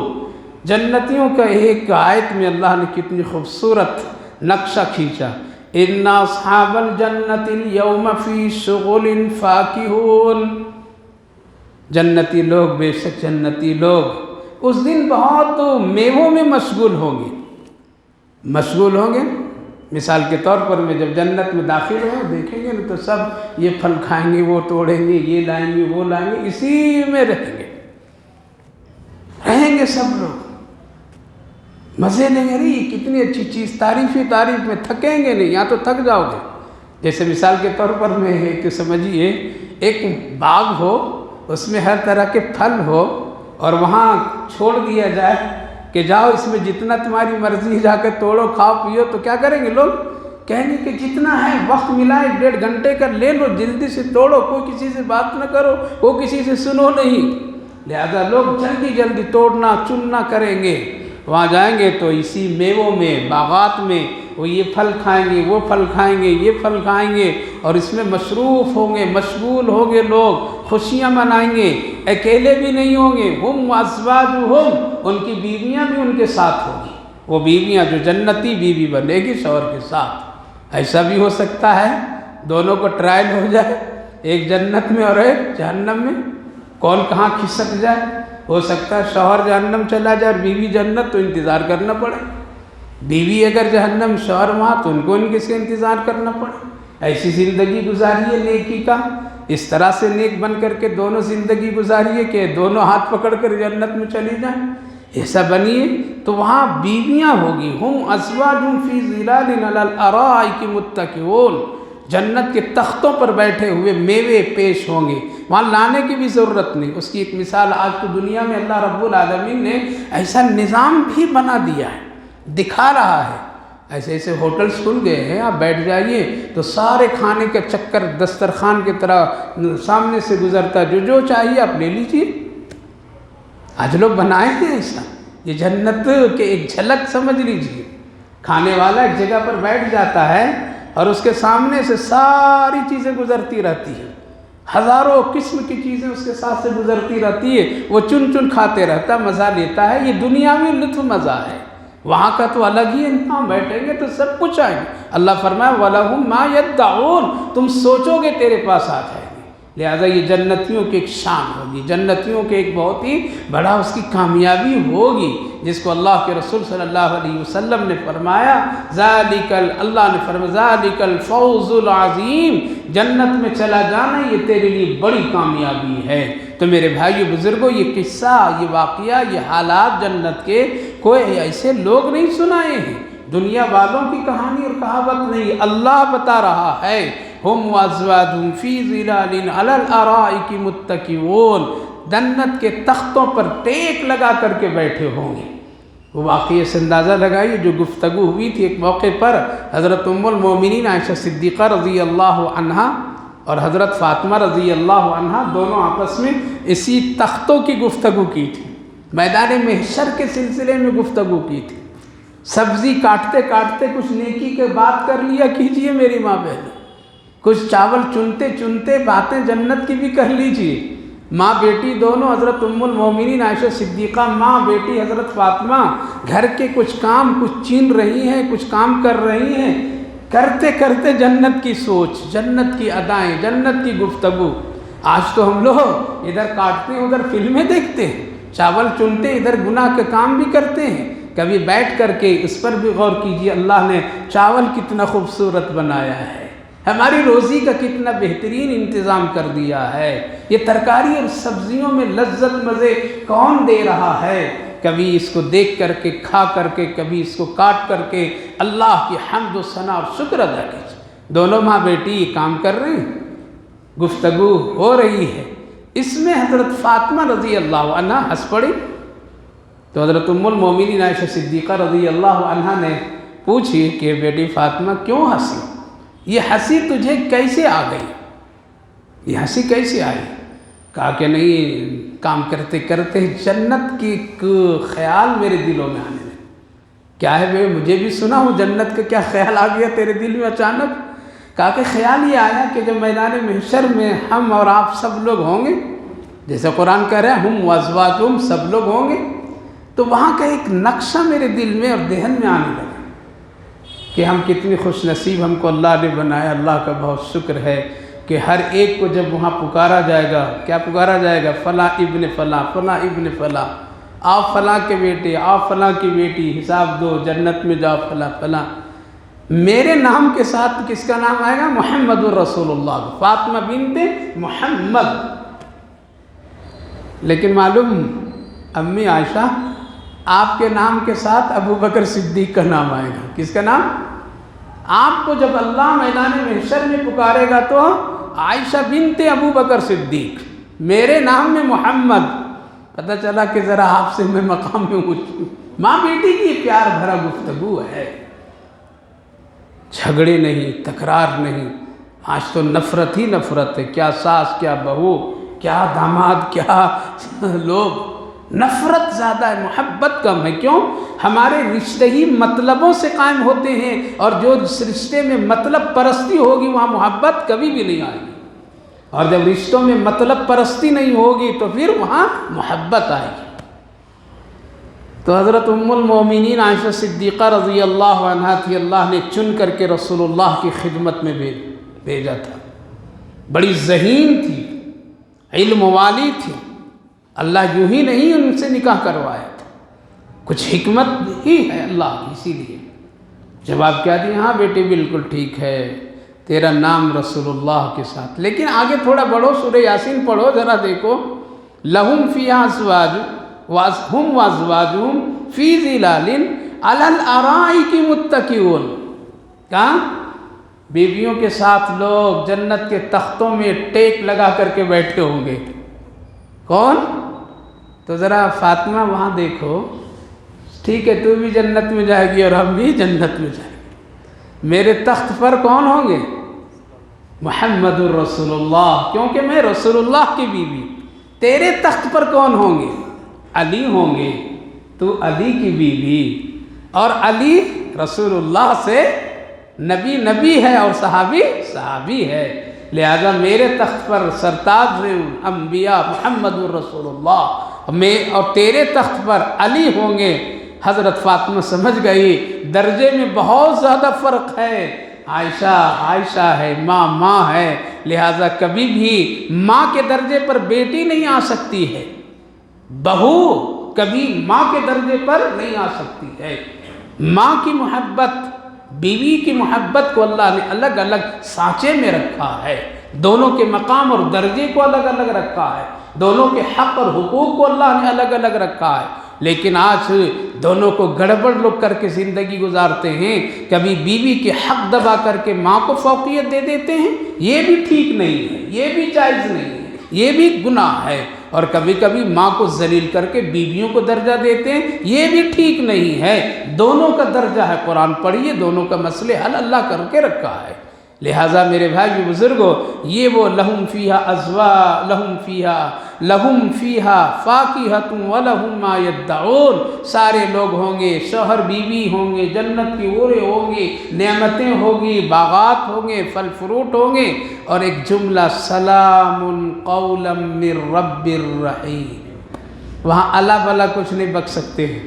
جنتیوں کا ایک آیت میں اللہ نے کتنی خوبصورت نقشہ کھینچا، إِنَّ أَصْحَابَ الْجَنَّةِ الْيَوْمَ فِي شُغُلٍ فَاكِهُونَ، جنتی لوگ، بے شک جنتی لوگ اس دن بہت میووں میں مشغول ہوں گے، مثال کے طور پر میں جب جنت میں داخل ہوں دیکھیں گے تو سب یہ پھل کھائیں گے، وہ توڑیں گے، یہ لائیں گے، وہ لائیں گے، اسی میں رہیں گے سب لوگ، مزے لیں گے، یہ کتنی اچھی چیز، تعریف میں تھکیں گے نہیں، یہاں تو تھک جاؤ گے۔ جیسے مثال کے طور پر میں ایک سمجھیے ایک باغ ہو، اس میں ہر طرح کے پھل ہو، اور وہاں چھوڑ دیا جائے کہ جاؤ اس میں جتنا تمہاری مرضی جا کے توڑو، کھاؤ پیو، تو کیا کریں گے لوگ؟ کہیں گے کہ جتنا ہے وقت ملا 1.5 گھنٹے کا لے لو، جلدی سے توڑو، کوئی کسی سے بات نہ کرو، کوئی کسی سے سنو نہیں، لہذا لوگ جلدی جلدی توڑنا چننا کریں گے، وہاں جائیں گے تو اسی میووں میں، باغات میں وہ یہ پھل کھائیں گے، وہ پھل کھائیں گے، یہ پھل کھائیں گے، اور اس میں مصروف ہوں گے، مشغول ہوں گے، لوگ خوشیاں منائیں گے، اکیلے بھی نہیں ہوں گے، ہم وازواجہم، ان کی بیویاں بھی ان کے ساتھ ہوں گی، وہ بیویاں جو جنتی بیوی بنے گی شوہر کے ساتھ، ایسا بھی ہو سکتا ہے دونوں کو ٹرائل ہو جائے، ایک جنت میں اور ایک جہنم میں، کون کہاں کھسک جائے، ہو سکتا ہے شوہر جہنم چلا جائے اور بیوی جنت، تو انتظار کرنا پڑے، بیوی اگر جہنم شوہر وہاں تو ان کو ان کے سے انتظار کرنا پڑے، ایسی زندگی گزاریے نیکی کا، اس طرح سے نیک بن کر کے دونوں زندگی گزاریے کہ دونوں ہاتھ پکڑ کر جنت میں چلی جائیں، ایسا بنیے، تو وہاں بیویاں ہوگی، ہم ازواج فی ظلال علی الارائک متکئون، جنت کے تختوں پر بیٹھے ہوئے میوے پیش ہوں گے، وہاں لانے کی بھی ضرورت نہیں۔ اس کی ایک مثال آج تو دنیا میں اللہ رب العالمین نے ایسا نظام بھی بنا دیا ہے، دکھا رہا ہے۔ ایسے ایسے ہوٹلز کھل گئے ہیں، آپ بیٹھ جائیے تو سارے کھانے کا چکر دسترخوان کی طرح سامنے سے گزرتا، جو چاہیے آپ لے لیجیے۔ آج لوگ بنائے ہیں ایسا، یہ جنت کے ایک جھلک سمجھ لیجیے۔ کھانے والا ایک جگہ پر بیٹھ جاتا ہے اور اس کے سامنے سے ساری چیزیں گزرتی رہتی ہیں، ہزاروں قسم کی چیزیں اس کے ساتھ سے گزرتی رہتی ہے، وہ چن چن کھاتے رہتا، مزہ لیتا ہے۔ یہ دنیاوی لطف مزہ ہے، وہاں کا تو الگ ہی انتظام، بیٹھیں گے تو سب کچھ آئیں گے۔ اللہ فرمایا وَلَهُم مَا يَدَّعُونَ، تم سوچو گے تیرے پاس آ جائیں گے۔ لہٰذا یہ جنتیوں کی ایک شان ہوگی، جنتیوں کے ایک بہت ہی بڑا اس کی کامیابی ہوگی، جس کو اللہ کے رسول صلی اللہ علیہ وسلم نے فرمایا اللہ نے فرمایا ذَلِكَ الْفَوْزُ الْعَظِيمُ، جنت میں چلا جانا یہ تیرے لیے بڑی کامیابی ہے۔ تو میرے بھائیو بزرگوں، یہ قصہ، یہ واقعہ، یہ حالات جنت کے کوئی ایسے لوگ نہیں سنائے ہیں، دنیا والوں کی کہانی اور کہاوت نہیں، اللہ بتا رہا ہے۔ ہم وازواجہم فی ظلال علی الارائک متکئون، جنت کے تختوں پر ٹیک لگا کر کے بیٹھے ہوں گے۔ وہ واقعے سے اندازہ لگائیے جو گفتگو ہوئی تھی ایک موقع پر، حضرت ام المومنین عائشہ صدیقہ رضی اللہ عنہا اور حضرت فاطمہ رضی اللہ عنہا دونوں آپس میں اسی تختوں کی گفتگو کی تھی، میدان محشر کے سلسلے میں گفتگو کی تھی۔ سبزی کاٹتے کاٹتے کچھ نیکی کے بات کر لیا کیجئے میری ماں بہن، کچھ چاول چنتے چنتے باتیں جنت کی بھی کر لیجئے۔ ماں بیٹی دونوں، حضرت ام المومنین عائشہ صدیقہ ماں بیٹی حضرت فاطمہ، گھر کے کچھ کام کچھ چین رہی ہیں، کچھ کام کر رہی ہیں، کرتے کرتے جنت کی سوچ، جنت کی ادائیں، جنت کی گفتگو۔ آج تو ہم لوگ ادھر کاٹتے ہیں ادھر فلمیں دیکھتے ہیں، چاول چنتے ادھر گناہ کے کام بھی کرتے ہیں۔ کبھی بیٹھ کر کے اس پر بھی غور کیجیے، اللہ نے چاول کتنا خوبصورت بنایا ہے، ہماری روزی کا کتنا بہترین انتظام کر دیا ہے۔ یہ ترکاری اور سبزیوں میں لذت مزے کون دے رہا ہے؟ کبھی اس کو دیکھ کر کے، کھا کر کے، کبھی اس کو کاٹ کر کے اللہ کی حمد و ثنا اور شکر ادا کیجیے۔ دونوں ماں بیٹی یہ کام کر رہے ہیں، گفتگو ہو رہی ہے، اس میں حضرت فاطمہ رضی اللہ عنہ ہنس پڑی۔ تو حضرت ام المومنین عائشہ صدیقہ رضی اللہ عنہ نے پوچھی کہ بیٹی فاطمہ کیوں ہنسی؟ یہ ہنسی تجھے کیسے آ گئی؟ یہ ہنسی کیسے آئی؟ کہا کہ نہیں، کام کرتے کرتے جنت کی ایک خیال میرے دلوں میں آنے لگا۔ کیا ہے بے، مجھے بھی سنا ہوں، جنت کا کیا خیال آ گیا تیرے دل میں اچانک؟ کہا کہ خیال یہ آیا کہ جب میدان محشر میں ہم اور آپ سب لوگ ہوں گے، جیسے قرآن کہہ رہے ہیں ہم وازواجہم، سب لوگ ہوں گے، تو وہاں کا ایک نقشہ میرے دل میں اور ذہن میں آنے لگا کہ ہم کتنی خوش نصیب، ہم کو اللہ نے بنایا۔ اللہ کا بہت شکر ہے کہ ہر ایک کو جب وہاں پکارا جائے گا، کیا پکارا جائے گا؟ فلاں ابن فلاں، فلاں ابن فلاں، آپ فلاں کے بیٹے، آپ فلاں کی بیٹی، حساب دو، جنت میں جاؤ فلاں فلاں۔ میرے نام کے ساتھ کس کا نام آئے گا؟ محمد الرسول اللہ، فاطمہ بنت محمد۔ لیکن معلوم امی عائشہ، آپ کے نام کے ساتھ ابو بکر صدیق کا نام آئے گا۔ کس کا نام؟ آپ کو جب اللہ میدان محشر میں پکارے گا تو عائشہ بنت ابو بکر صدیق، میرے نام میں محمد۔ پتہ چلا کہ ذرا آپ سے میں مقام میں ہوں۔ ماں بیٹی کی پیار بھرا گفتگو ہے، جھگڑے نہیں، تکرار نہیں۔ آج تو نفرت ہی نفرت ہے، کیا ساس، کیا بہو، کیا داماد، کیا لوگ، نفرت زیادہ ہے، محبت کم ہے۔ کیوں؟ ہمارے رشتے ہی مطلبوں سے قائم ہوتے ہیں، اور جو اس رشتے میں مطلب پرستی ہوگی وہاں محبت کبھی بھی نہیں آئے گی، اور جب رشتوں میں مطلب پرستی نہیں ہوگی تو پھر وہاں محبت آئے گی۔ تو حضرت ام المومنین عائشہ صدیقہ رضی اللہ عنہا تھی، اللہ نے چن کر کے رسول اللہ کی خدمت میں بھیجا تھا۔ بڑی ذہین تھی، علم والی تھی، اللہ یوں ہی نہیں ان سے نکاح کروایا تھا، کچھ حکمت ہی ہے اللہ کی۔ اسی لیے جواب کیا دیا؟ ہاں بیٹی بالکل ٹھیک ہے، تیرا نام رسول اللہ کے ساتھ، لیکن آگے تھوڑا بڑھو، سورہ یاسین پڑھو ذرا، دیکھو لہم فیہا ازواج ہم وازواجہم فی ظلال علی الارائک متکئون۔ کہاں؟ بیویوں کے ساتھ لوگ جنت کے تختوں میں ٹیک لگا کر کے بیٹھے ہوں گے. کون؟ تو ذرا فاطمہ وہاں دیکھو. ٹھیک ہے تو بھی جنت میں جائے گی اور ہم بھی جنت میں جائیں گے. میرے تخت پر کون ہوں گے؟ محمد الرسول اللہ، کیونکہ میں رسول اللہ کی بیوی. تیرے تخت پر کون ہوں گے؟ علی ہوں گے. تو علی کی بیوی، اور علی رسول اللہ سے نبی ہے اور صحابی ہے. لہذا میرے تخت پر سرتاج انبیاء محمد الرسول اللہ، اور تیرے تخت پر علی ہوں گے. حضرت فاطمہ سمجھ گئی درجے میں بہت زیادہ فرق ہے. عائشہ ہے، ماں ہے، لہذا کبھی بھی ماں کے درجے پر بیٹی نہیں آ سکتی ہے. بہو کبھی ماں کے درجے پر نہیں آ سکتی ہے. ماں کی محبت، بیوی کی محبت کو اللہ نے الگ الگ سانچے میں رکھا ہے. دونوں کے مقام اور درجے کو الگ الگ رکھا ہے. دونوں کے حق اور حقوق کو اللہ نے الگ الگ رکھا ہے. لیکن آج دونوں کو گڑبڑ لوگ کر کے زندگی گزارتے ہیں. کبھی بیوی کے حق دبا کر کے ماں کو فوقیت دے دیتے ہیں. یہ بھی ٹھیک نہیں ہے، یہ بھی جائز نہیں ہے، یہ بھی گناہ ہے. اور کبھی کبھی ماں کو ذلیل کر کے بیویوں کو درجہ دیتے ہیں، یہ بھی ٹھیک نہیں ہے. دونوں کا درجہ ہے. قرآن پڑھیے، دونوں کا مسئلے حل اللہ کر کے رکھا ہے. لہٰذا میرے بھائی بزرگوں، یہ وہ لہم فیہا فاکہۃ ولہم ما یدعون، سارے لوگ ہوں گے، شوہر بیوی ہوں گے، جنت کی حوریں ہوں گی، نعمتیں ہوں گی، باغات ہوں گے، پھل فروٹ ہوں گے. اور ایک جملہ سلام قولا من رب الرحیم. وہاں اللہ بلا کچھ نہیں بک سکتے ہیں.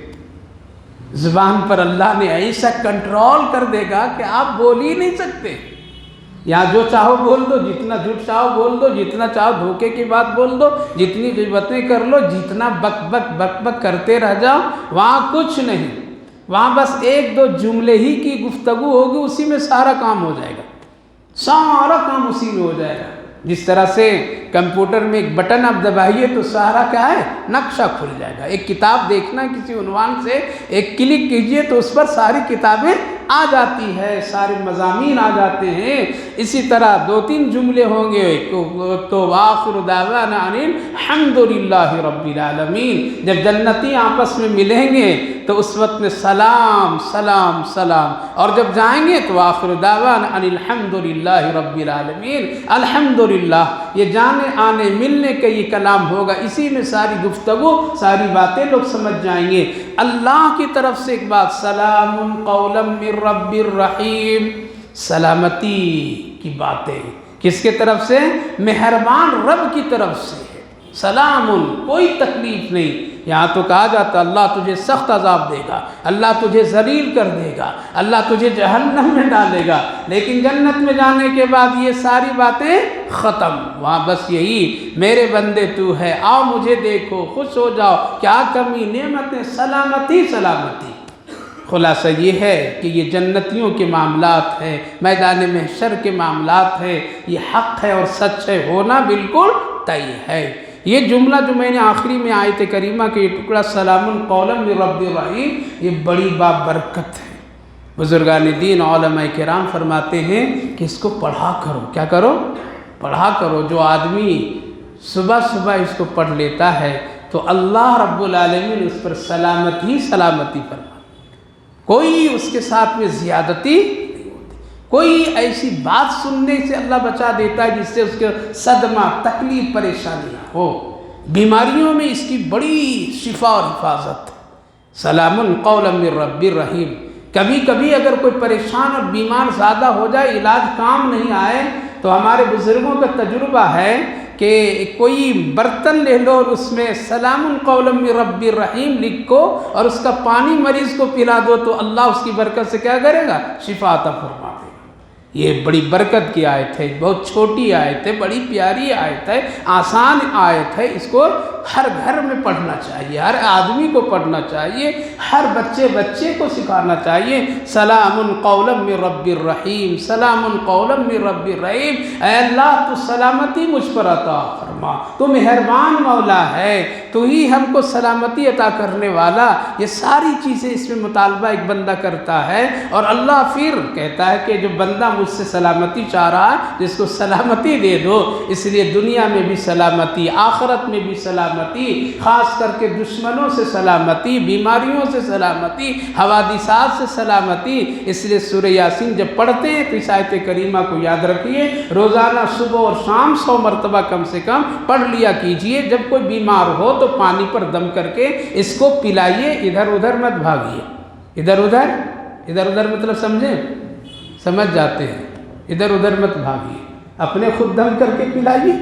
زبان پر اللہ نے ایسا کنٹرول کر دے گا کہ آپ بول ہی نہیں سکتے. یہاں جو چاہو بول دو، جتنا جھوٹ چاہو بول دو، جتنا چاہو دھوکے کی بات بول دو، جتنی غیبتیں کر لو، جتنا بک بک کرتے رہ جاؤ. وہاں کچھ نہیں. وہاں بس ایک دو جملے ہی کی گفتگو ہوگی، اسی میں سارا کام ہو جائے گا. سارا کام اسی میں ہو جائے گا. جس طرح سے کمپیوٹر میں ایک بٹن آپ دبائیے تو سارا کیا ہے، نقشہ کھل جائے گا. ایک کتاب دیکھنا کسی عنوان سے ایک کلک کیجئے تو اس پر ساری کتابیں آ جاتی ہے، سارے مضامین آ جاتے ہیں. اسی طرح دو تین جملے ہوں گے تو وآخر دعوانا ان الحمد للہ رب العالمین. جب جنتی آپس میں ملیں گے تو اس وقت میں سلام سلام سلام، اور جب جائیں گے تو وآخر دعوانا ان الحمد للہ رب العالمین. الحمدللہ، یہ جانے آنے ملنے کا یہ کلام ہوگا. اسی میں ساری گفتگو، ساری باتیں لوگ سمجھ جائیں گے. اللہ کی طرف سے ایک بات، سلام قولا من رب الرحیم، سلامتی کی باتیں. کس کے طرف سے؟ مہربان رب کی طرف سے. سلام، کوئی تکلیف نہیں. یہاں تو کہا جاتا اللہ تجھے سخت عذاب دے گا، اللہ تجھے ذلیل کر دے گا، اللہ تجھے جہنم میں ڈالے گا. لیکن جنت میں جانے کے بعد یہ ساری باتیں ختم. وہاں بس یہی، میرے بندے تو ہے، آؤ مجھے دیکھو، خوش ہو جاؤ، کیا کمی، نعمتیں، سلامتی سلامتی. خلاصہ یہ ہے کہ یہ جنتیوں کے معاملات ہیں، میدان محشر کے معاملات ہیں. یہ حق ہے اور سچ ہے، ہونا بالکل طے ہے. یہ جملہ جو میں نے آخری میں آیت کریمہ کے یہ ٹکڑا سلام قولا من رب الرحیم، یہ بڑی بابرکت ہے. بزرگان دین علماء کرام فرماتے ہیں کہ اس کو پڑھا کرو. کیا کرو؟ پڑھا کرو. جو آدمی صبح صبح اس کو پڑھ لیتا ہے تو اللہ رب العالمین اس پر سلامتی فرماتا. کوئی اس کے ساتھ میں زیادتی نہیں ہوتی. کوئی ایسی بات سننے سے اللہ بچا دیتا ہے جس سے اس کے صدمہ، تکلیف، پریشانی ہو. بیماریوں میں اس کی بڑی شفا اور حفاظت. سلام قولا من رب الرحیم. کبھی کبھی اگر کوئی پریشان اور بیمار زیادہ ہو جائے، علاج کام نہیں آئے، تو ہمارے بزرگوں کا تجربہ ہے کہ کوئی برتن لے لو اور اس میں سلام قولا من رب الرحیم لکھو اور اس کا پانی مریض کو پلا دو تو اللہ اس کی برکت سے کیا کرے گا؟ شفا عطا فرما دے گا. یہ بڑی برکت کی آیت ہے، بہت چھوٹی آیت ہے، بڑی پیاری آیت ہے، آسان آیت ہے. اس کو ہر گھر میں پڑھنا چاہیے، ہر آدمی کو پڑھنا چاہیے، ہر بچے کو سکھانا چاہیے. سلام قولا من رب الرحیم، سلام قولا من رب الرحیم. اے اللہ تو سلامتی مجھ پر عطا فرما. الرحمٰ، تو مہربان مولا ہے، تو ہی ہم کو سلامتی عطا کرنے والا۔ یہ ساری چیزیں اس میں مطالبہ ایک بندہ کرتا ہے، اور اللہ پھر کہتا ہے کہ جو بندہ مجھ سے سلامتی چاہ رہا ہے جس کو سلامتی دے دو۔ اس لیے دنیا میں بھی سلامتی، آخرت میں بھی سلامتی، خاص کر کے دشمنوں سے سلامتی، بیماریوں سے سلامتی، حوادثات سے سلامتی۔ اس لیے سورہ یاسین جب پڑھتے ہیں تو اس آیت کریمہ کو یاد رکھیے، روزانہ صبح اور شام 100 مرتبہ کم سے کم پڑھ لیا کیجئے۔ جب کوئی بیمار ہو تو پانی پر دم کر کے اس کو پلائیے، ادھر ادھر مت بھاگیے۔ ادھر ادھر مطلب سمجھیں، سمجھ جاتے ہیں، ادھر ادھر مت بھاگیے، اپنے خود دم کر کے پلائیے،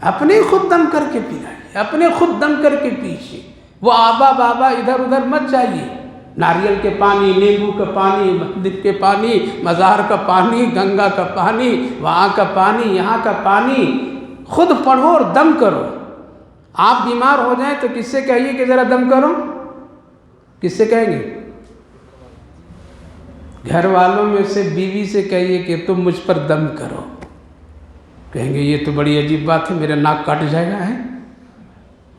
اپنے خود دم کر کے پلائیے، اپنے خود دم کر کے پیجیے۔ وہ آبا بابا ادھر ادھر مت جائیے، ناریل کے پانی، نیمبو کا پانی، مندر کے پانی، مزار کا پانی، گنگا کا پانی، وہاں کا پانی، یہاں کا پانی، خود پڑھو اور دم کرو۔ آپ بیمار ہو جائیں تو کس سے کہیے کہ ذرا دم کرو؟ کس سے کہیں گے؟ گھر والوں میں سے بیوی سے کہیے کہ تم مجھ پر دم کرو، کہیں گے یہ تو بڑی عجیب بات ہے، میرا ناک کٹ جائے گا ہے۔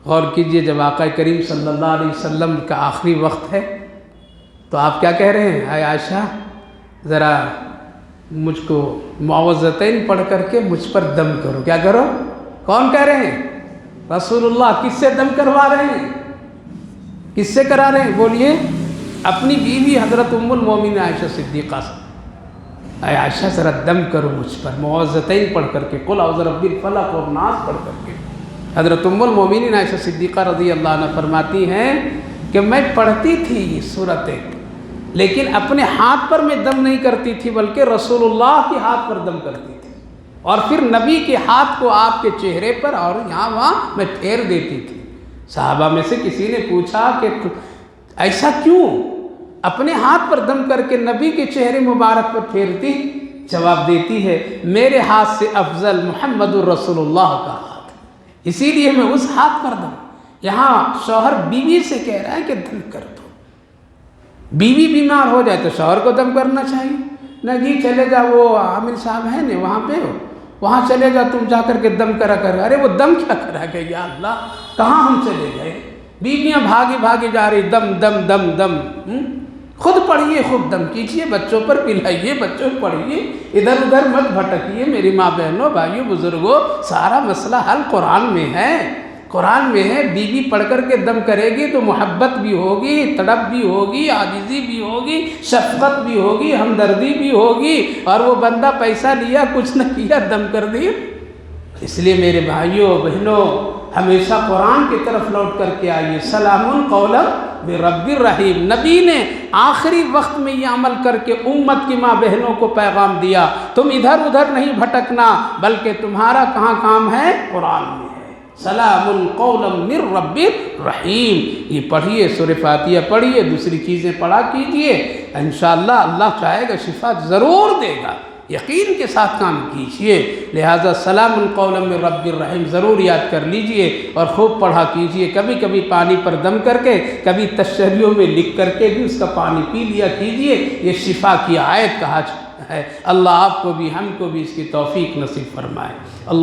غور کیجئے، جب آقا کریم صلی اللہ علیہ وسلم کا آخری وقت ہے تو آپ کیا کہہ رہے ہیں؟ اے عائشہ ذرا مجھ کو معوذتین پڑھ کر کے مجھ پر دم کرو۔ کیا کرو؟ کون کہہ رہے ہیں؟ رسول اللہ۔ کس سے دم کروا رہے ہیں؟ کس سے کرا رہے ہیں؟ بولیے۔ اپنی بیوی حضرت ام المومنین عائشہ صدیقہ سے، اے عائشہ ذرا دم کرو مجھ پر، معوذتین پڑھ کر کے، قل اعوذ برب الفلق اور ناس پڑھ کر کے۔ حضرت ام المومنین عائشہ صدیقہ رضی اللہ عنہ فرماتی ہیں کہ میں پڑھتی تھی یہ صورتیں، لیکن اپنے ہاتھ پر میں دم نہیں کرتی تھی بلکہ رسول اللہ کے ہاتھ پر دم کرتی تھی، اور پھر نبی کے ہاتھ کو آپ کے چہرے پر اور یہاں وہاں میں پھیر دیتی تھی۔ صحابہ میں سے کسی نے پوچھا کہ ایسا کیوں اپنے ہاتھ پر دم کر کے نبی کے چہرے مبارک پر پھیرتی؟ جواب دیتی ہے میرے ہاتھ سے افضل محمد الرسول اللہ کا ہاتھ، اسی لیے میں اس ہاتھ پر دم۔ یہاں شوہر بیوی سے کہہ رہا ہے کہ دم کر دو۔ بیوی بیمار ہو جائے تو شوہر کو دم کرنا چاہیے، نہ جی چلے جا وہ عامل صاحب ہیں نا وہاں پہ ہو، وہاں چلے جا تم جا کر کے دم کرا کر۔ ارے وہ دم کیا کرا کہ یا اللہ کہاں ہم چلے گئے؟ بیویاں بھاگی جا رہی، دم دم دم دم۔ خود پڑھیے، خود دم کیجئے، بچوں پر پلائیے، بچوں پڑھیے، ادھر ادھر مت بھٹکیے۔ میری ماں بہنوں، بھائیوں، بزرگوں، سارا مسئلہ حل قرآن میں ہے، قرآن میں ہے۔ بیوی پڑھ کر کے دم کرے گی تو محبت بھی ہوگی، تڑپ بھی ہوگی، عاجزی بھی ہوگی، شفقت بھی ہوگی، ہمدردی بھی ہوگی، اور وہ بندہ پیسہ لیا کچھ نہ کیا دم کر دیا۔ اس لیے میرے بھائیوں بہنوں ہمیشہ قرآن کی طرف لوٹ کر کے آئیے۔ سلام قولا من رب الرحیم، نبی نے آخری وقت میں یہ عمل کر کے امت کی ماں بہنوں کو پیغام دیا، تم ادھر ادھر نہیں بھٹکنا بلکہ تمہارا کہاں کام ہے؟ قرآن میں ہے۔ سلام قولا من رب الرحیم، یہ پڑھیے، سورہ فاتحہ پڑھیے، دوسری چیزیں پڑھا کیجئے، انشاءاللہ اللہ چاہے گا شفا ضرور دے گا، یقین کے ساتھ کام کیجئے۔ لہٰذا سلام قولا من رب الرحیم ضرور یاد کر لیجئے اور خوب پڑھا کیجئے۔ کبھی کبھی پانی پر دم کر کے، کبھی تشریحوں میں لکھ کر کے بھی اس کا پانی پی لیا کیجئے، یہ شفا کی آیت کہا ہے۔ اللہ آپ کو بھی ہم کو بھی اس کی توفیق نصیب فرمائے۔ اللہ